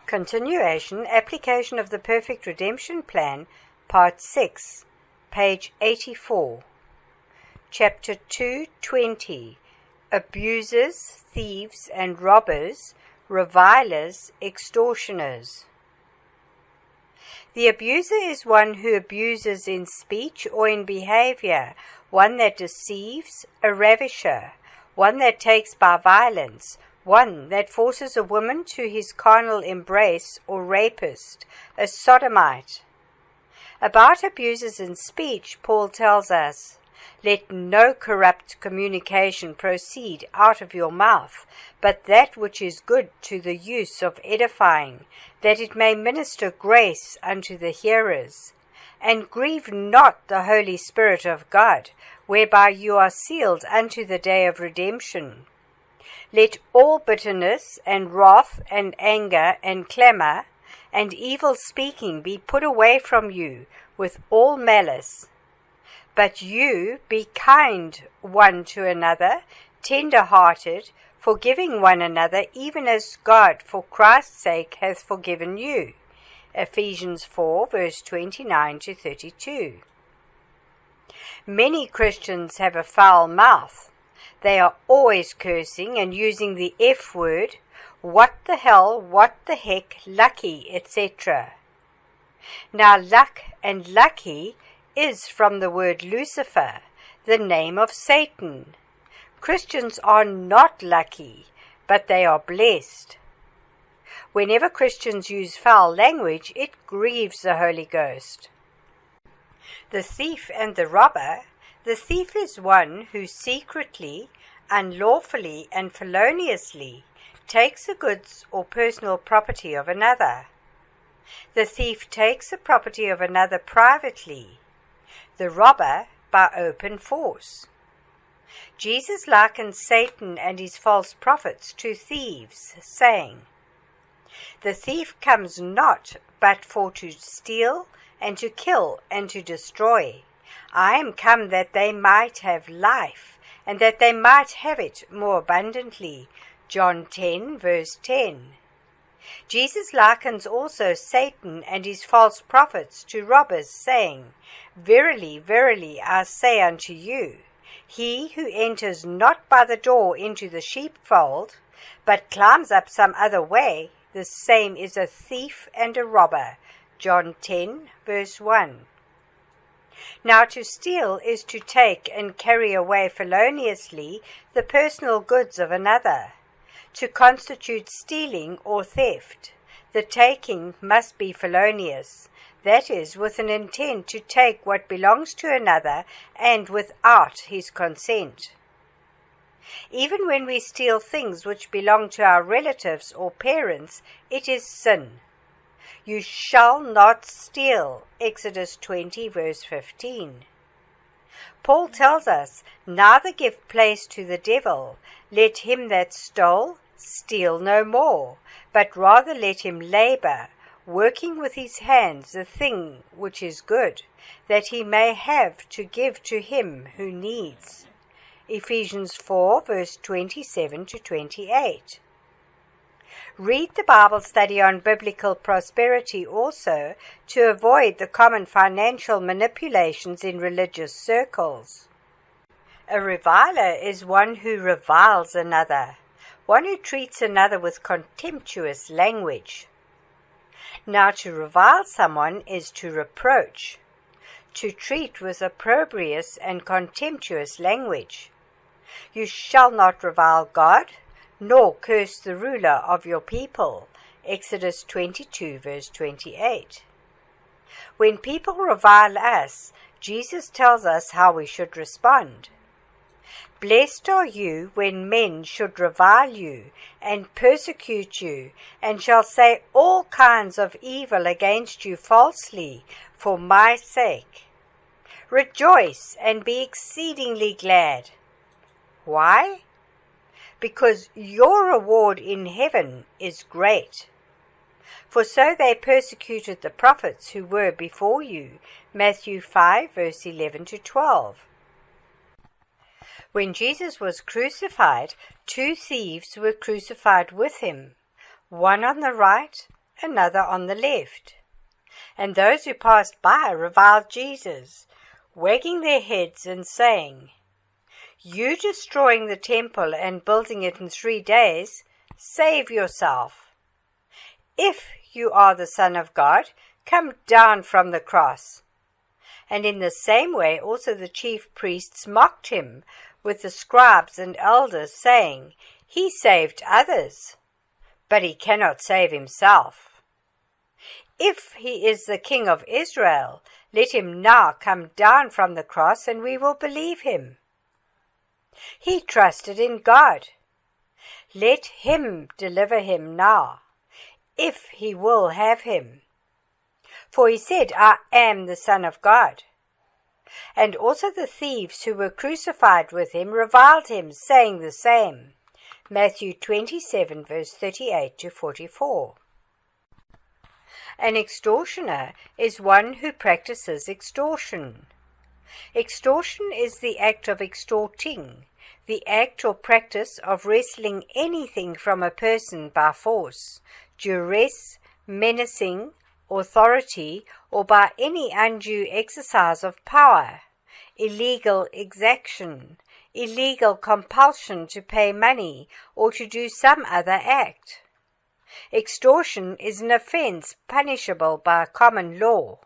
Continuation, Application of the Perfect Redemption Plan, Part 6, page 84. Chapter 220, Abusers, Thieves and Robbers, Revilers, Extortioners. The abuser is one who abuses in speech or in behavior, one that deceives, a ravisher, one that takes by violence, one that forces a woman to his carnal embrace, or rapist, a sodomite. About abusers in speech, Paul tells us, "Let no corrupt communication proceed out of your mouth, but that which is good to the use of edifying, that it may minister grace unto the hearers. And grieve not the Holy Spirit of God, whereby you are sealed unto the day of redemption. Let all bitterness and wrath and anger and clamor and evil speaking be put away from you with all malice. But you be kind one to another, tender-hearted, forgiving one another, even as God for Christ's sake hath forgiven you." Ephesians 4, verse 29 to 32. Many Christians have a foul mouth. They are always cursing and using the F word, what the hell, what the heck, lucky, etc. Now luck and lucky is from the word Lucifer, the name of Satan. Christians are not lucky, but they are blessed. Whenever Christians use foul language, it grieves the Holy Ghost. The thief and the robber. The thief is one who secretly, unlawfully, and feloniously takes the goods or personal property of another. The thief takes the property of another privately, the robber by open force. Jesus likens Satan and his false prophets to thieves, saying, "The thief comes not but for to steal, and to kill, and to destroy. I am come that they might have life, and that they might have it more abundantly." John 10, verse 10. Jesus likens also Satan and his false prophets to robbers, saying, "Verily, verily, I say unto you, he who enters not by the door into the sheepfold, but climbs up some other way, the same is a thief and a robber." John 10, verse 1. Now to steal is to take and carry away feloniously the personal goods of another. To constitute stealing or theft, the taking must be felonious, that is, with an intent to take what belongs to another and without his consent. Even when we steal things which belong to our relatives or parents, it is sin. "You shall not steal," Exodus 20, verse 15. Paul tells us, "Neither give place to the devil. Let him that stole steal no more, but rather let him labor, working with his hands the thing which is good, that he may have to give to him who needs." Ephesians 4, verse 27 to 28. Read the Bible study on biblical prosperity also to avoid the common financial manipulations in religious circles. A reviler is one who reviles another, one who treats another with contemptuous language. Now to revile someone is to reproach, to treat with opprobrious and contemptuous language. "You shall not revile God, nor curse the ruler of your people." Exodus 22, verse 28. When people revile us, Jesus tells us how we should respond. "Blessed are you when men should revile you, and persecute you, and shall say all kinds of evil against you falsely, for my sake. Rejoice and be exceedingly glad." Why? Because your reward in heaven is great. "For so they persecuted the prophets who were before you." Matthew 5, verse 11 to 12. When Jesus was crucified, two thieves were crucified with him, one on the right another on the left. And those who passed by reviled Jesus, wagging their heads and saying, "You destroying the temple and building it in 3 days, save yourself. If you are the Son of God, come down from the cross." And in the same way also the chief priests mocked him with the scribes and elders, saying, "He saved others, but he cannot save himself. If he is the King of Israel, let him now come down from the cross, and we will believe him. He trusted in God. Let him deliver him now, if he will have him. For he said, 'I am the Son of God.'" And also the thieves who were crucified with him reviled him, saying the same. Matthew 27, verse 38 to 44. An extortioner is one who practices extortion. Extortion is the act of extorting, the act or practice of wresting anything from a person by force, duress, menacing, authority, or by any undue exercise of power, illegal exaction, illegal compulsion to pay money or to do some other act. Extortion is an offense punishable by common law.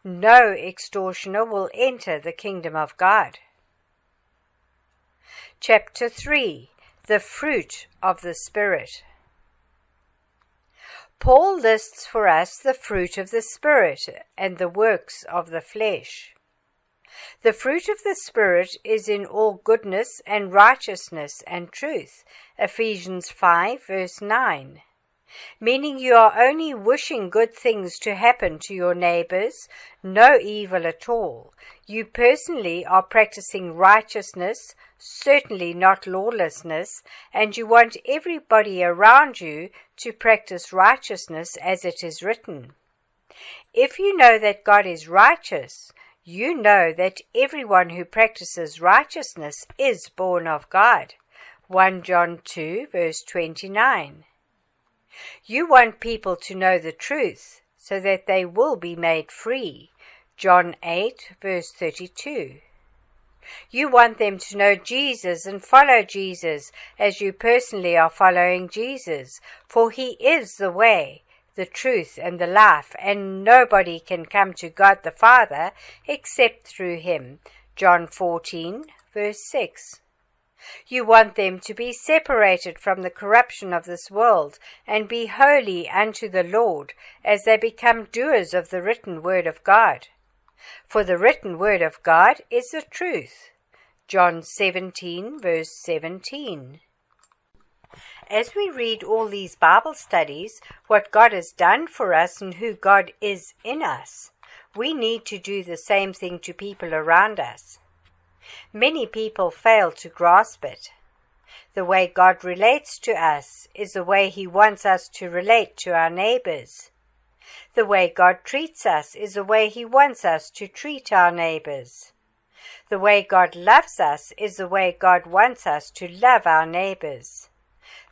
No extortioner will enter the kingdom of God. Chapter 3. The Fruit of the Spirit. Paul lists for us the fruit of the Spirit and the works of the flesh. The fruit of the Spirit is in all goodness and righteousness and truth, Ephesians 5, verse 9. Meaning you are only wishing good things to happen to your neighbors, no evil at all. You personally are practicing righteousness, certainly not lawlessness, and you want everybody around you to practice righteousness as it is written. If you know that God is righteous, you know that everyone who practices righteousness is born of God. 1 John 2, verse 29. You want people to know the truth so that they will be made free. John 8, verse 32. You want them to know Jesus and follow Jesus as you personally are following Jesus, for he is the way, the truth, and the life, and nobody can come to God the Father except through him. John 14, verse 6. You want them to be separated from the corruption of this world and be holy unto the Lord as they become doers of the written word of God. For the written word of God is the truth. John 17, verse 17. As we read all these Bible studies, what God has done for us and who God is in us, we need to do the same thing to people around us. Many people fail to grasp it. The way God relates to us is the way he wants us to relate to our neighbors. The way God treats us is the way he wants us to treat our neighbors. The way God loves us is the way God wants us to love our neighbors.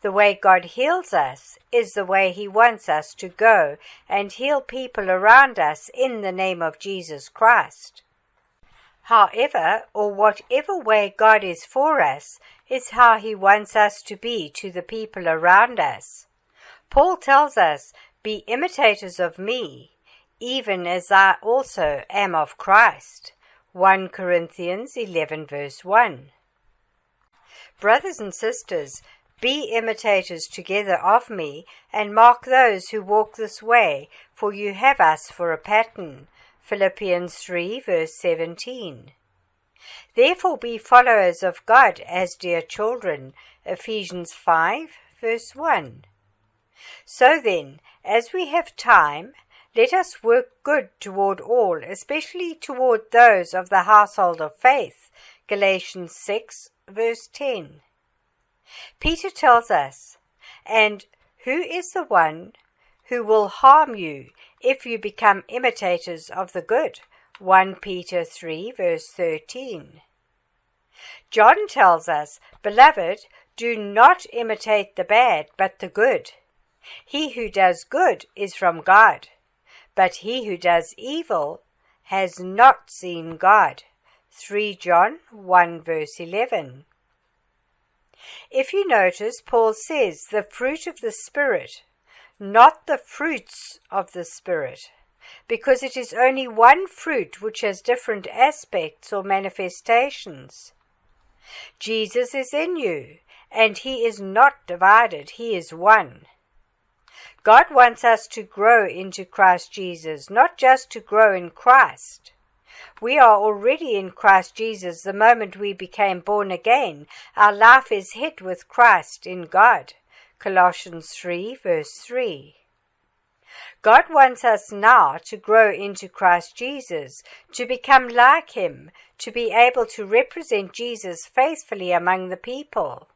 The way God heals us is the way he wants us to go and heal people around us in the name of Jesus Christ. However, or whatever way God is for us, is how he wants us to be to the people around us. Paul tells us, "Be imitators of me, even as I also am of Christ." 1 Corinthians 11, verse 1. Brothers and sisters, be imitators together of me, and mark those who walk this way, for you have us for a pattern. Philippians 3, verse 17. Therefore be followers of God as dear children. Ephesians 5, verse 1. So then, as we have time, let us work good toward all, especially toward those of the household of faith. Galatians 6, verse 10. Peter tells us, "And who is the one who will harm you if you become imitators of the good?" 1 Peter 3, verse 13. John tells us, "Beloved, do not imitate the bad, but the good." He who does good is from God, but he who does evil has not seen God. 3 John 1 verse 11. If you notice, Paul says the fruit of the Spirit, not the fruits of the Spirit, because it is only one fruit which has different aspects or manifestations. Jesus is in you, and he is not divided, he is one. God wants us to grow into Christ Jesus, not just to grow in Christ. We are already in Christ Jesus the moment we became born again. Our life is hid with Christ in God. Colossians 3 verse 3. God wants us now to grow into Christ Jesus, to become like him, to be able to represent Jesus faithfully among the people.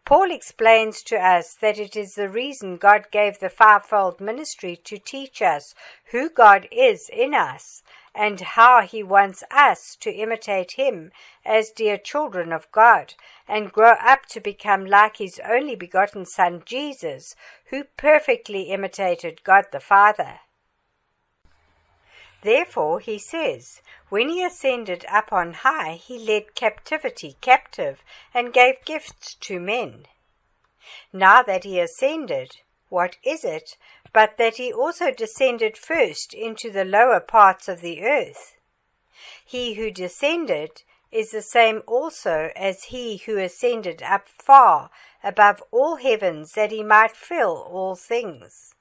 Paul explains to us that it is the reason God gave the fivefold ministry to teach us who God is in us and how he wants us to imitate him as dear children of God and grow up to become like his only begotten Son Jesus, who perfectly imitated God the Father. Therefore, he says, when he ascended up on high, he led captivity captive and gave gifts to men. Now that he ascended, what is it but that he also descended first into the lower parts of the earth? He who descended is the same also as he who ascended up far above all heavens, that he might fill all things.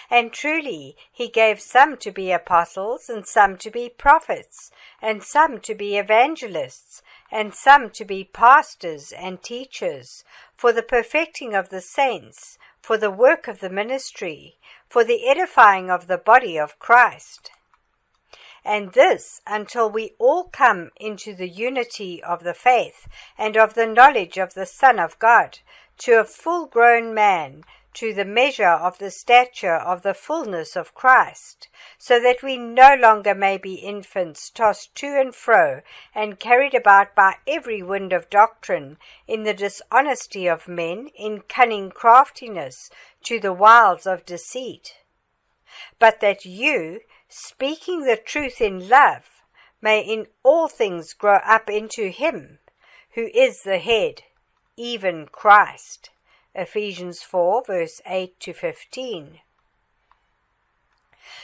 And truly he gave some to be apostles, and some to be prophets, and some to be evangelists, and some to be pastors and teachers, for the perfecting of the saints, for the work of the ministry, for the edifying of the body of Christ. And this until we all come into the unity of the faith and of the knowledge of the Son of God, to a full-grown man, to the measure of the stature of the fullness of Christ, so that we no longer may be infants, tossed to and fro, and carried about by every wind of doctrine, in the dishonesty of men, in cunning craftiness, to the wiles of deceit. But that you, speaking the truth in love, may in all things grow up into him, who is the head, even Christ. Ephesians 4 verse 8 to 15.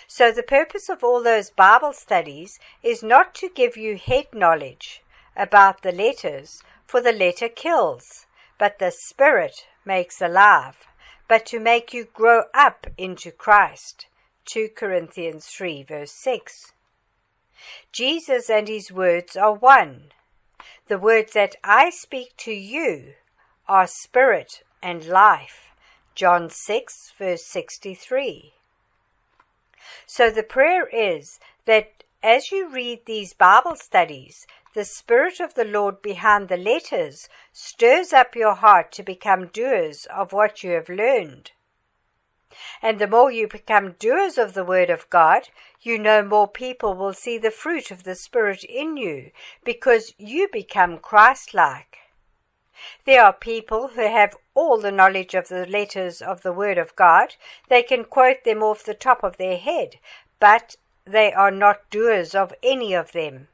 So the purpose of all those Bible studies is not to give you head knowledge about the letters, for the letter kills, but the Spirit makes alive, but to make you grow up into Christ. 2 Corinthians 3 verse 6. Jesus and his words are one. The words that I speak to you are spirit and life. John 6 verse 63. So the prayer is that as you read these Bible studies, the Spirit of the Lord behind the letters stirs up your heart to become doers of what you have learned. And the more you become doers of the Word of God, you know more people will see the fruit of the Spirit in you, because you become Christ-like. There are people who have all the knowledge of the letters of the Word of God. They can quote them off the top of their head, but they are not doers of any of them.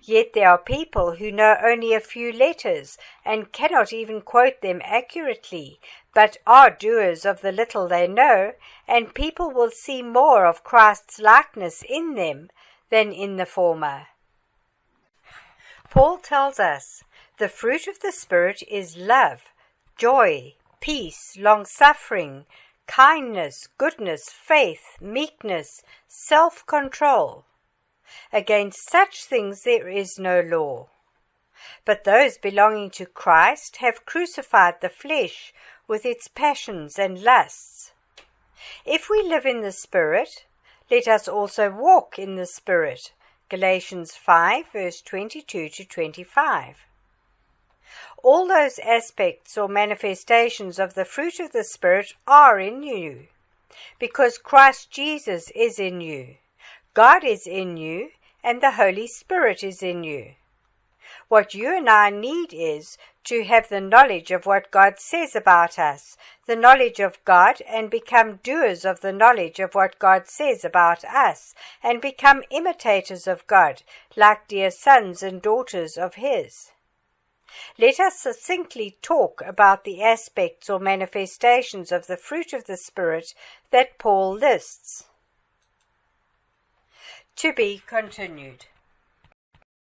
Yet there are people who know only a few letters and cannot even quote them accurately, but are doers of the little they know, and people will see more of Christ's likeness in them than in the former. Paul tells us, the fruit of the Spirit is love, joy, peace, long-suffering, kindness, goodness, faith, meekness, self-control. Against such things there is no law. But those belonging to Christ have crucified the flesh with its passions and lusts. If we live in the Spirit, let us also walk in the Spirit. Galatians 5 verse 22 to 25. All those aspects or manifestations of the fruit of the Spirit are in you, because Christ Jesus is in you, God is in you, and the Holy Spirit is in you. What you and I need is to have the knowledge of what God says about us, the knowledge of God, and become doers of the knowledge of what God says about us, and become imitators of God, like dear sons and daughters of His. Let us succinctly talk about the aspects or manifestations of the fruit of the Spirit that Paul lists. To be continued.